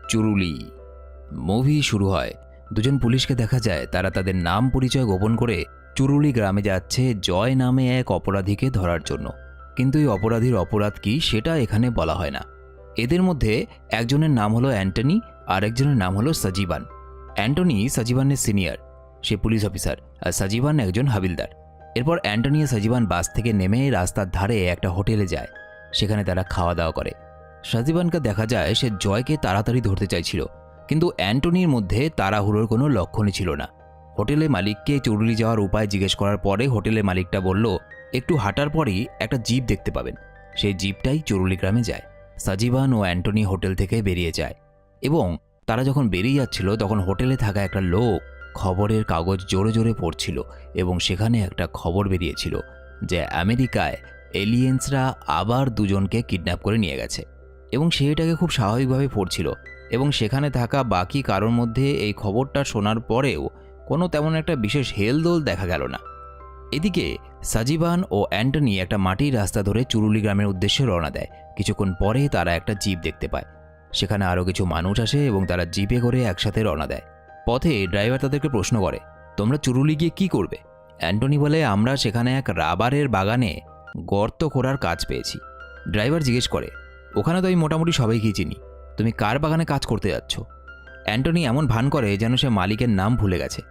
চুরুলি। Movie শুরু হয়। দুজন পুলিশকে দেখা যায় তারা তাদের নাম পরিচয় গোপন করে চুরুলি গ্রামে যাচ্ছে জয় নামে এক অপরাধীকে ধরার জন্য। কিন্তু এই অপরাধীর অপরাধ কি সেটা এখানে বলা হয় না। এদের মধ্যে একজনের নাম হলো অ্যান্টনি আর একজনের নাম হলো সজীবান। অ্যান্টনি সজীবানের সিনিয়র, সে পুলিশ অফিসার, আর সজীবান একজন হাবিলদার। এরপর অ্যান্টনি আর সজীবান বাস থেকে নেমে রাস্তার ধারে একটা হোটেলে যায়। সেখানে তারা খাওয়া দাওয়া করে। সজীবানকে দেখা যায় সে জয়কে তাড়াতাড়ি ধরতে চাইছিল, কিন্তু অ্যান্টনির মধ্যে তাড়াহুড়োর কোনো লক্ষণই ছিল না। হোটেলের মালিককে চুরুলি যাওয়ার উপায় জিজ্ঞেস করার পরে হোটেলের মালিকটা বলল একটু হাঁটার পরেই একটা জিপ দেখতে পাবেন। সেই জিপটাই চুরুলি গ্রামে যায়। সজীবান ও অ্যান্টনি হোটেল থেকে বেরিয়ে যায় এবং তারা যখন বেরিয়ে যাচ্ছিল তখন হোটেলে থাকা একটা লোক খবরের কাগজ জোরে জোরে পড়ছিল এবং সেখানে একটা খবর বেরিয়েছিল যে আমেরিকায় এলিয়েন্সরা আবার দুজনকে কিডন্যাপ করে নিয়ে গেছে। এবং সে এটাকে খুব স্বাভাবিকভাবে পড়ছিল এবং সেখানে থাকা বাকি কারোর মধ্যে এই খবরটা শোনার পরেও কোনো তেমন একটা বিশেষ হেলদোল দেখা গেল না। এদিকে সজীবান ও অ্যান্টনি একটা মাটির রাস্তা ধরে চুরুলি গ্রামের উদ্দেশ্যে রওনা দেয়। কিছুক্ষণ পরে তারা একটা জিপ দেখতে পায়। সেখানে আরও কিছু মানুষ আসে এবং তারা জিপে করে একসাথে রওনা দেয়। পথে ড্রাইভার তাদেরকে প্রশ্ন করে, তোমরা চুরুলি গিয়ে কী করবে? অ্যান্টনি বলে, আমরা সেখানে এক রাবারের বাগানে গর্ত খোঁড়ার কাজ পেয়েছি। ড্রাইভার জিজ্ঞেস করে, ওখানে তো আমি মোটামুটি সবাইকেই চিনি, তুমি কার বাগানে কাজ করতে যাচ্ছ? অ্যান্টনি এমন ভান করে যেন সে মালিকের নাম ভুলে গেছে।